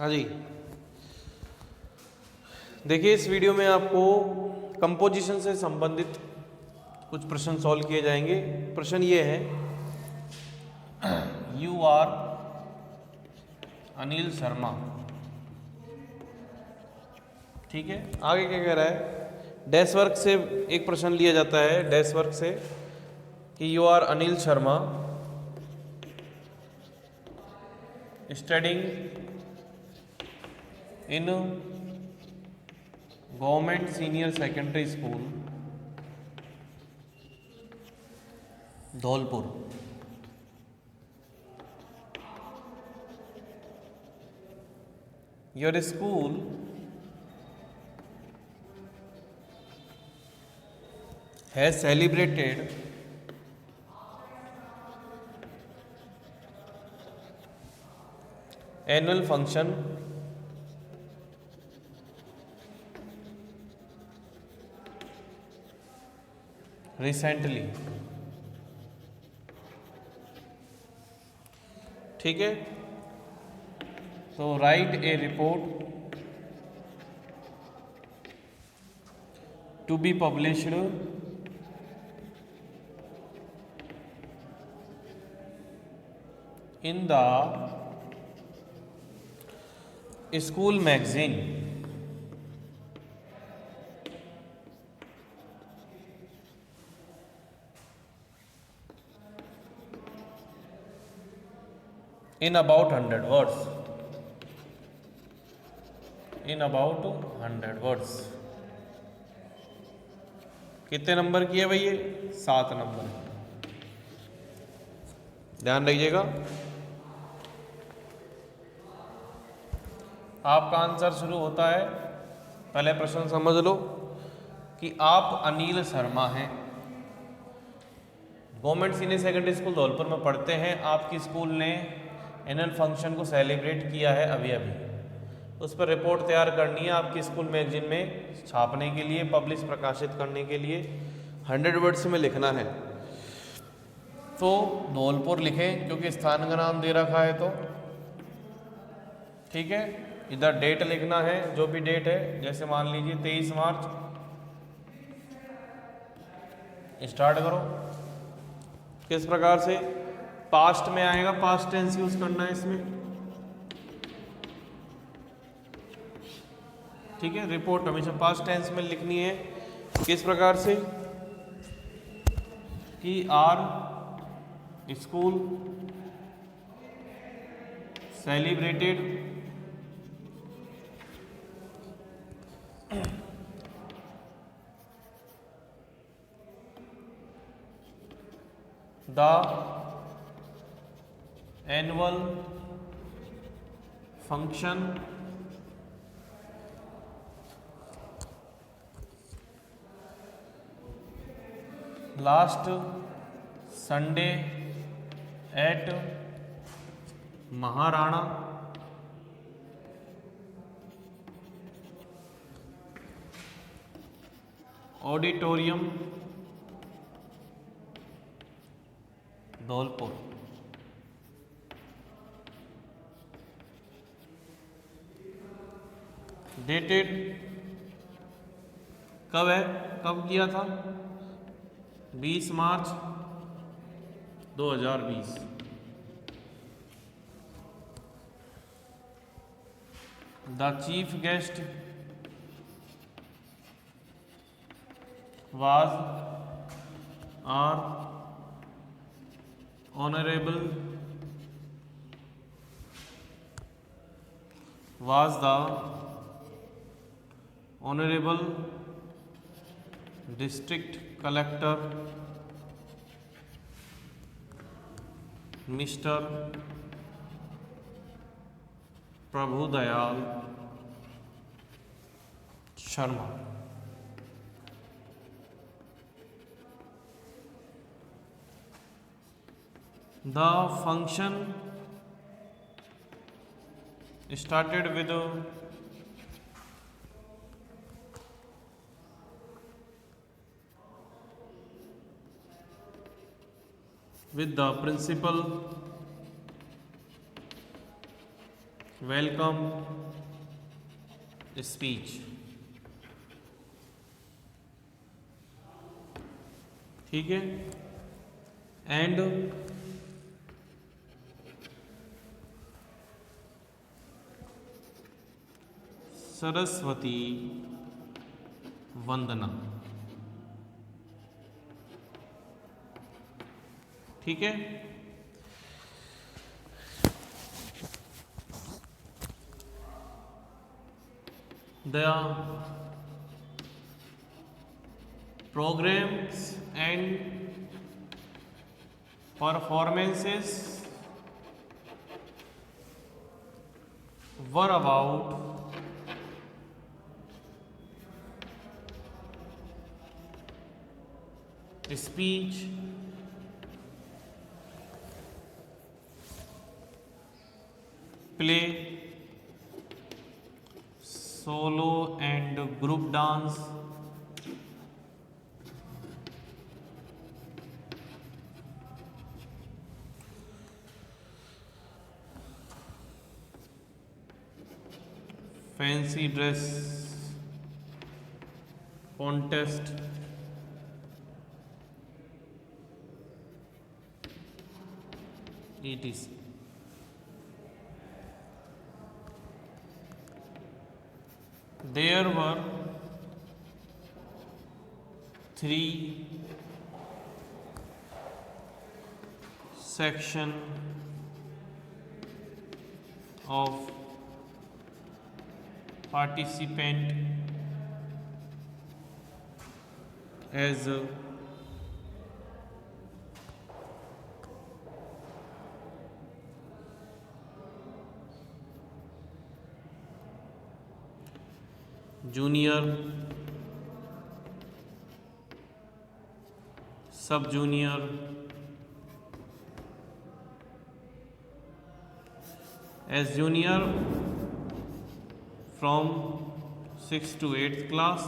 हाँ जी, देखिए इस वीडियो में आपको कंपोजिशन से संबंधित कुछ प्रश्न सॉल्व किए जाएंगे। प्रश्न ये है, यू आर अनिल शर्मा। ठीक है, आगे क्या कह रहा है, डैश वर्क से एक प्रश्न लिया जाता है, डैश वर्क से कि you are Anil Sharma studying in government senior secondary school Dholpur. Your school has celebrated annual function recently. ठीक है, तो write a report to be published in the school magazine in about 100 words. In about 100 words. कितने नंबर की है भाई ये? 7 number. ध्यान रखिएगा, आपका आंसर शुरू होता है, पहले प्रश्न समझ लो कि आप अनिल शर्मा हैं, government senior secondary school Dholpur में पढ़ते हैं। आपकी स्कूल ने एनुअल फंक्शन को सेलिब्रेट किया है अभी अभी, उस पर रिपोर्ट तैयार करनी है आपकी स्कूल मैगजीन में छापने के लिए, पब्लिश प्रकाशित करने के लिए 100 वर्ड्स में लिखना है। तो धौलपुर लिखें क्योंकि स्थान का नाम दे रखा है। तो ठीक है, इधर डेट लिखना है, जो भी डेट है, जैसे मान लीजिए 23 मार्च। स्टार्ट करो। किस प्रकार से? पास्ट में आएगा, पास्ट टेंस यूज करना है इसमें। ठीक है, रिपोर्ट हमेशा पास्ट टेंस में लिखनी है। किस प्रकार से? कि our school celebrated the annual function last Sunday at Maharana auditorium Dholpur. Dated कब है, कब किया था? 20 March 2020। The chief guest was our honourable was the honorable district collector Mr. Prabhudayal Sharma. The function started with the principal welcome speech. ठीक है। And Saraswati Vandana. ठीक है। The programs and performances were about speech, play, solo and group dance, fancy dress contest, etc. There were 3 sections of participant as junior, sub junior, as junior from 6th to 8th class,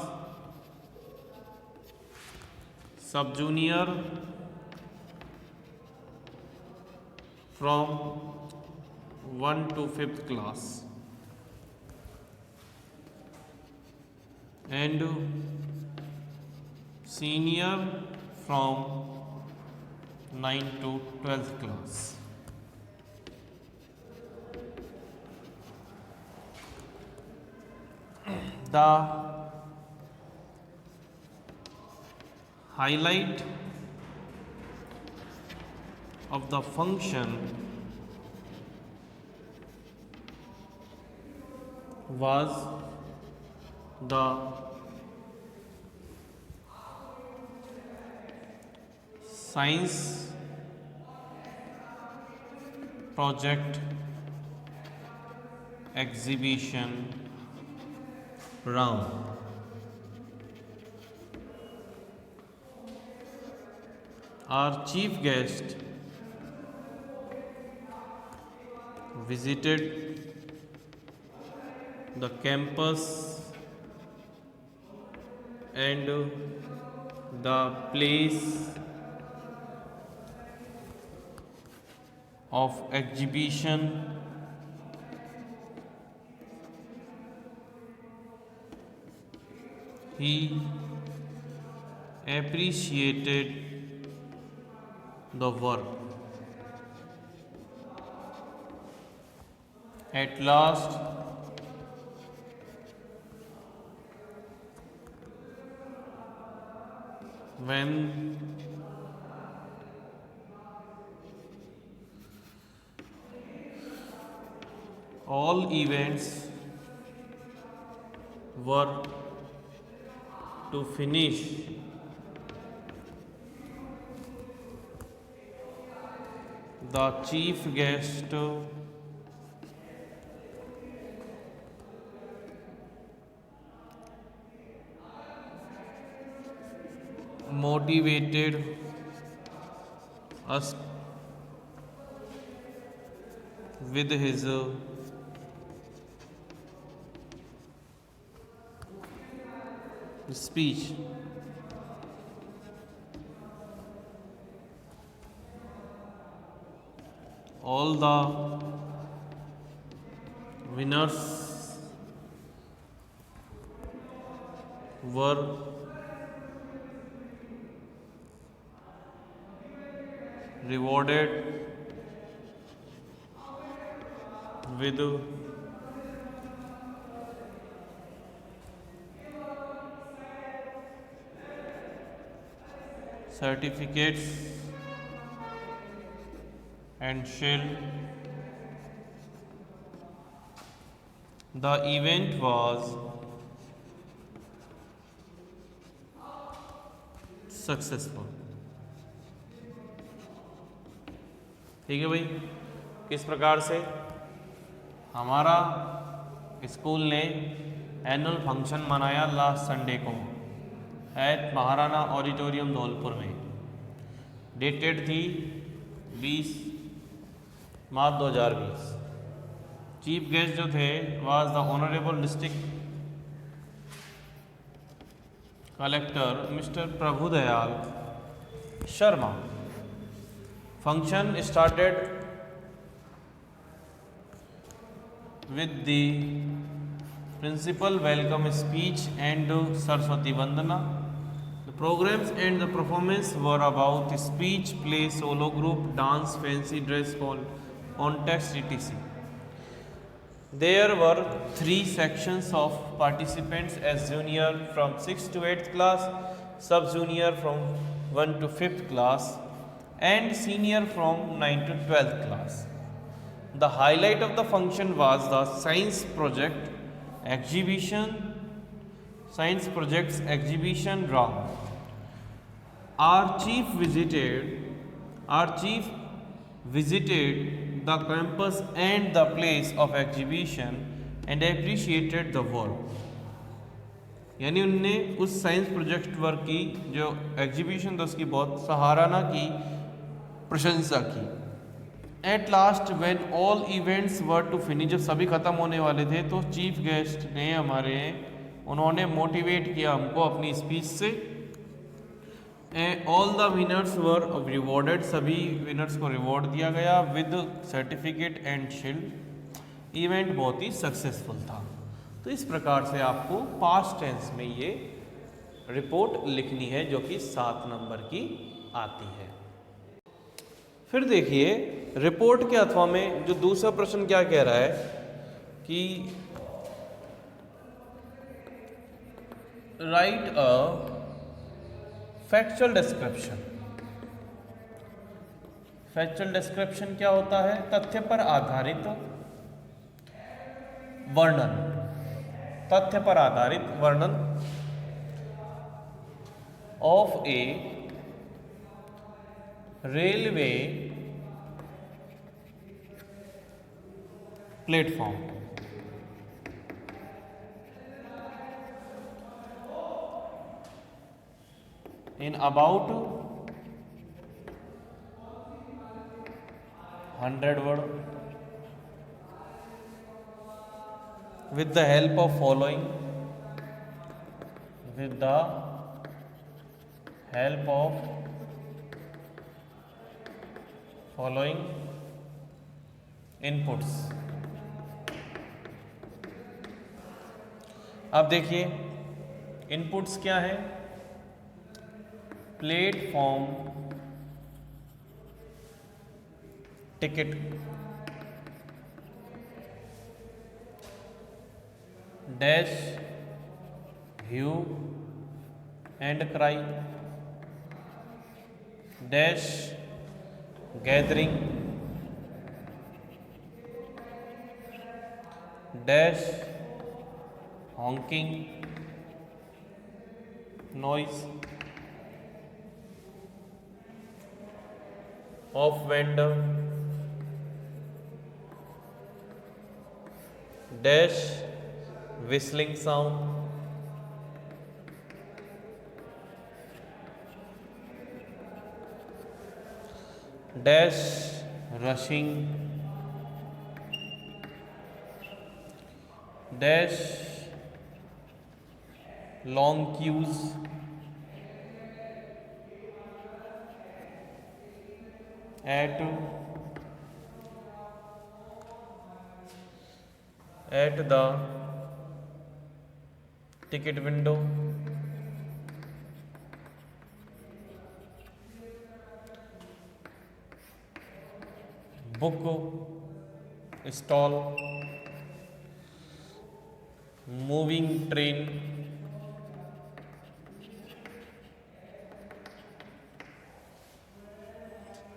sub junior from 1 to 5th class, and senior from 9 to 12th class. The highlight of the function was the science project exhibition round. Our chief guest visited the campus and the place of exhibition. He appreciated the work. At last, when all events were to finish, the chief guest motivated us with his speech. All the winners were rewarded with certificates and shield. The event was successful. ठीक है भाई, किस प्रकार से हमारा school ने annual function मनाया last Sunday को एट महाराणा ऑडिटोरियम धौलपुर में। डेटेड थी 20 मार्च 2020। चीफ गेस्ट जो थे was the honourable district collector mister Prabhudayal Sharma. Function started with the principal welcome speech and Saraswati Vandana. The programs and the performance were about speech, play, solo group, dance, fancy dress contest, etc. There were 3 sections of participants as junior from 6th to 8th class, sub-junior from 1 to 5th class and senior from 9th to 12th class. The highlight of the function was the science projects exhibition round. Our chief visited the campus and the place of exhibition and appreciated the work. यानी उनने उस science project work की जो exhibition था उसकी बहुत सराहना की, प्रशंसा की। At last when all events were to finish, जब सभी ख़त्म होने वाले थे तो चीफ गेस्ट ने उन्होंने मोटिवेट किया हमको अपनी स्पीच से। All the winners were rewarded, सभी विनर्स को रिवॉर्ड दिया गया with certificate and shield. Event बहुत ही सक्सेसफुल था। तो इस प्रकार से आपको पास्ट टेंस में ये रिपोर्ट लिखनी है जो कि 7 नंबर की आती है। फिर देखिए रिपोर्ट के अथवा में जो दूसरा प्रश्न क्या कह रहा है कि right a factual description. Factual description क्या होता है? तथ्य पर आधारित वर्णन। तथ्य पर आधारित वर्णन of A railway platform. in about 100 word with the help of following inputs। अब देखिए इनपुट्स क्या है? Platform ticket, dash hue and cry, dash gathering, dash hawking noise of vendor, dash whistling sound, dash rushing, dash long queues, at at the ticket window, book stall, moving train,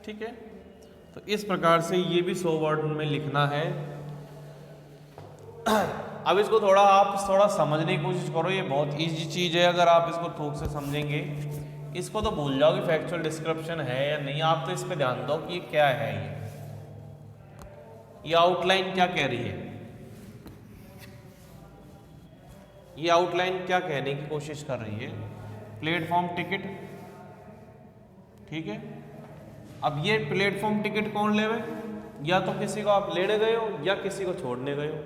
ठीक है। तो इस प्रकार से ये भी 100 वर्ड में लिखना है। अब इसको थोड़ा समझने की कोशिश करो, ये बहुत इजी चीज़ है। अगर आप इसको थोक से समझेंगे, इसको तो भूल जाओगे फैक्चुअल डिस्क्रिप्शन है या नहीं, आप तो इस पे ध्यान दो कि ये क्या है। ये आउटलाइन क्या कह रही है, ये आउटलाइन क्या कहने की कोशिश कर रही है। प्लेटफॉर्म टिकट, ठीक है। अब ये प्लेटफॉर्म टिकट कौन लेवे, या तो किसी को आप लेने गए हो या किसी को छोड़ने गए हो।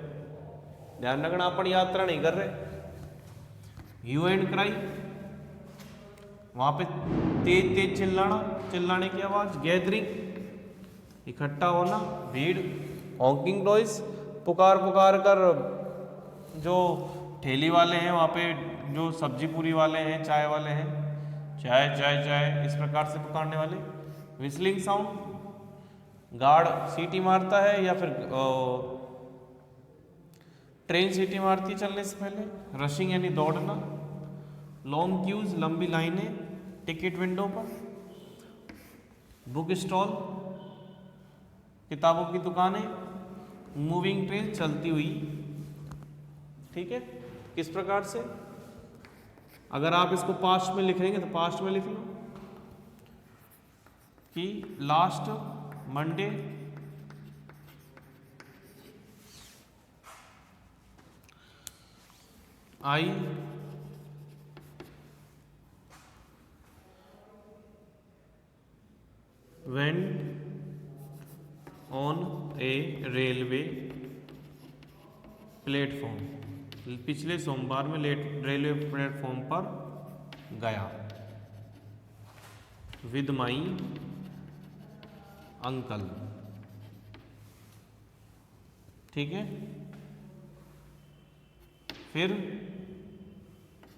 ध्यान रखना, अपन यात्रा नहीं कर रहे। यू एंड क्राई, वहां पे तेज तेज चिल्लाने की आवाज। गैदरिंग, इकट्ठा होना, भीड़। हॉकिंग नॉइज, पुकार कर जो ठेली वाले हैं वहाँ पे, जो सब्जी पूरी वाले हैं, चाय वाले हैं, चाय चाय चाय इस प्रकार से पुकारने वाले। विस्लिंग साउंड, गार्ड सीटी मारता है या फिर ट्रेन सीटी मारती है चलने से पहले। रशिंग यानी दौड़ना। लॉन्ग क्यूज, लंबी लाइनें टिकट विंडो पर। बुक स्टॉल, किताबों की दुकानें। मूविंग ट्रेन, चलती हुई, ठीक है। किस प्रकार से, अगर आप इसको पास्ट में लिखेंगे तो पास्ट में लिख लो कि last Monday I went on a railway platform, पिछले सोमवार में रेलवे प्लेटफॉर्म पर गया। विद माई अंकल, ठीक है। फिर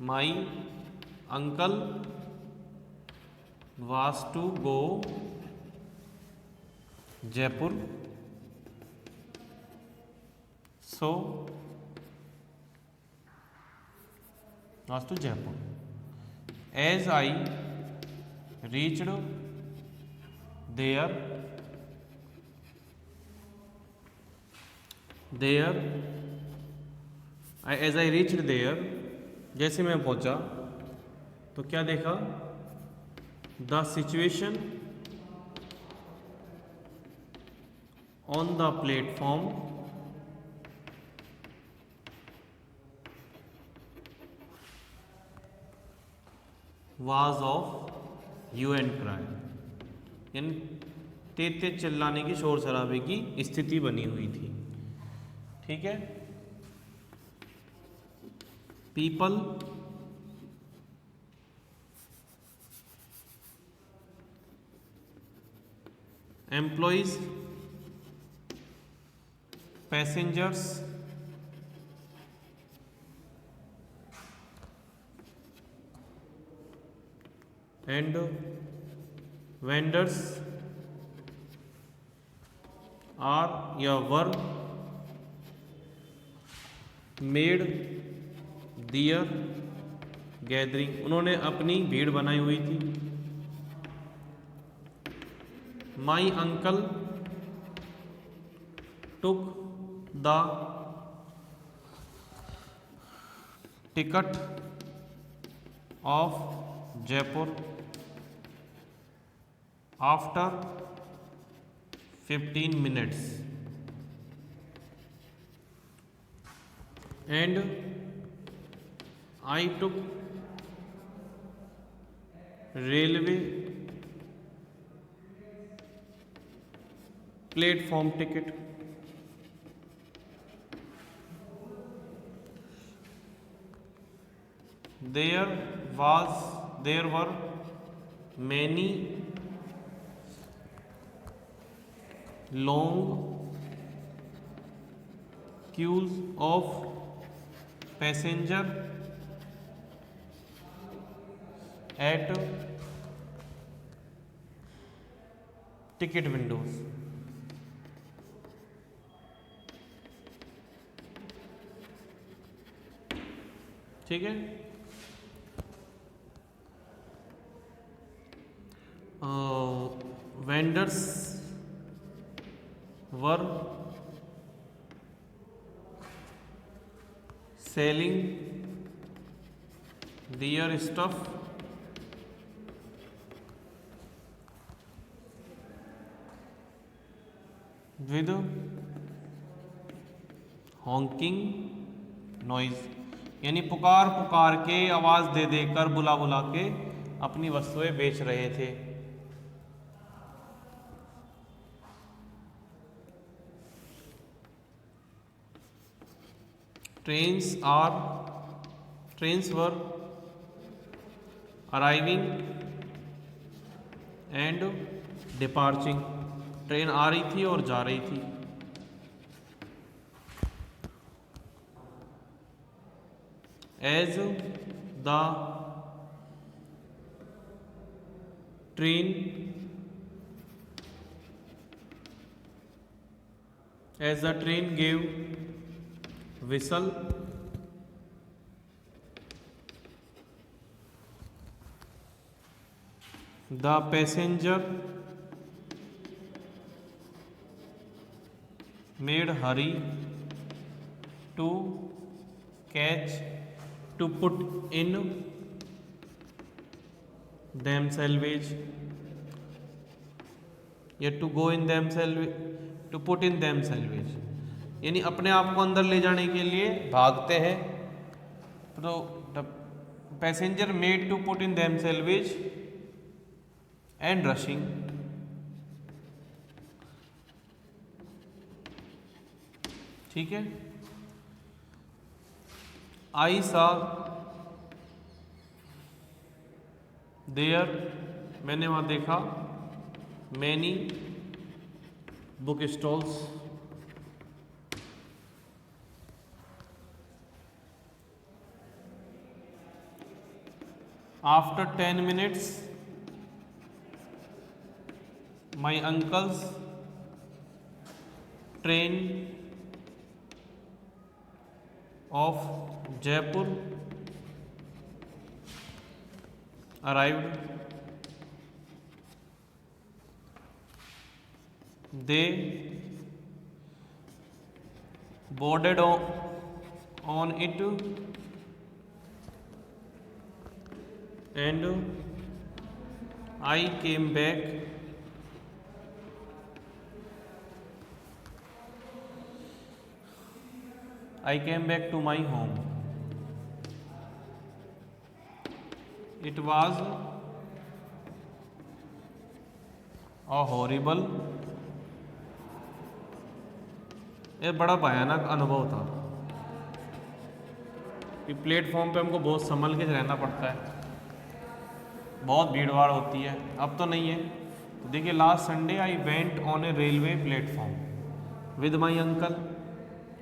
my uncle was to go Jaipur, so was to Jaipur. As I reached there as I reached there, जैसे मैं पहुंचा तो क्या देखा। The situation on the platform was of hue and cry, यानी तेज तेज चिल्लाने की, शोर शराबे की स्थिति बनी हुई थी, ठीक है। People employees, passengers, and vendors are या वर मेड दियर गैदरिंग, उन्होंने अपनी भीड़ बनाई हुई थी। माई uncle took the ticket of Jaipur after 15 minutes and I took railway platform ticket. There were many long queues of passenger at ticket windows. ठीक है। Vendors were selling their stuff with honking noise, यानी पुकार पुकार के, आवाज दे देकर, बुला बुला के अपनी वस्तुएं बेच रहे थे। trains were arriving and departing, train आ रही थी और जा रही थी। as the train gave whistle, the passenger made hurry to put in themselves, या to go in themselves, to put in themselves, यानी अपने आप को अंदर ले जाने के लिए भागते हैं। तो passenger made to put in themselves and rushing. ठीक है। आई सा देयर, मैंने वहाँ देखा, many book stalls, after 10 minutes my uncle's train of Jaipur arrived. They boarded on it and I came back to my home. It was a horrible, ये बड़ा भयानक अनुभव था कि प्लेटफॉर्म पे हमको बहुत संभल के रहना पड़ता है, बहुत भीड़ भाड़ होती है। अब तो नहीं है। तो देखिए, last Sunday I went on a railway platform with my uncle.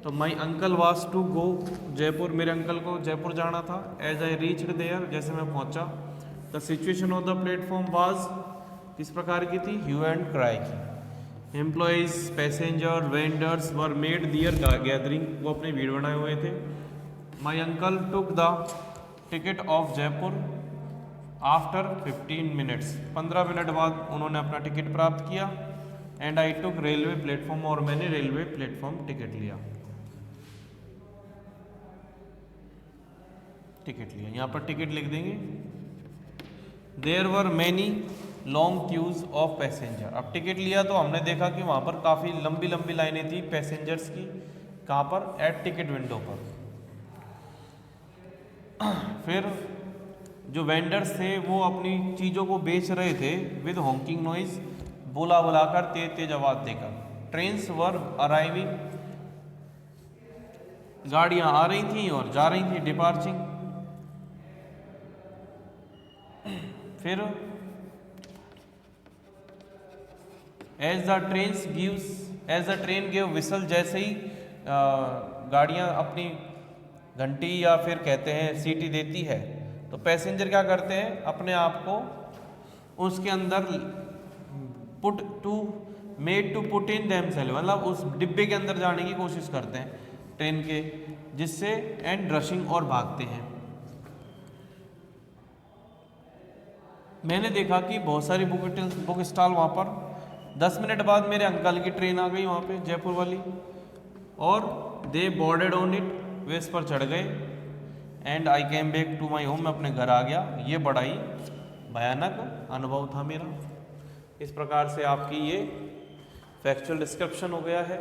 तो my uncle was to go Jaipur, मेरे अंकल को जयपुर जाना था। एज आई रीच्ड देयर, जैसे मैं पहुंचा, the situation of the platform was, किस प्रकार की थी, ह्यू एंड क्राई की। Employees, passenger, vendors were made their gathering, वो अपनी भीड़ बनाए हुए थे। My uncle took the ticket of Jaipur after 15 minutes, 15 minute बाद उन्होंने अपना टिकट प्राप्त किया। And I took railway platform, और मैंने रेलवे प्लेटफॉर्म टिकट लिया। यहाँ पर टिकट लिख देंगे। There were many long queues of passenger, अब टिकट लिया तो हमने देखा कि वहाँ पर काफ़ी लंबी लंबी लाइनें थी पैसेंजर्स की। कहाँ पर, एट टिकट विंडो पर। फिर जो वेंडर्स थे वो अपनी चीज़ों को बेच रहे थे विद हॉकिंग नॉइज, बुला बुलाकर, तेज तेज आवाज देकर। ट्रेन्स वर अराइविंग, गाड़ियां आ रही थी और जा रही थी, डिपार्चिंग। फिर as the train give whistle, जैसे ही गाड़ियाँ अपनी घंटी या फिर कहते हैं सीटी देती है तो पैसेंजर क्या करते हैं, अपने आप को उसके अंदर made to put in themselves, मतलब उस डिब्बे के अंदर जाने की कोशिश करते हैं ट्रेन के, जिससे एंड रशिंग और भागते हैं। मैंने देखा कि बहुत सारी बुक स्टॉल वहाँ पर 10 मिनट बाद मेरे अंकल की ट्रेन आ गई वहाँ पे जयपुर वाली, और दे बोर्डेड ऑन इट, वे इस पर चढ़ गए, and I came back to my home, मैं अपने घर आ गया। ये बड़ा ही भयानक अनुभव था मेरा। इस प्रकार से आपकी ये फैक्चुअल डिस्क्रिप्शन हो गया है।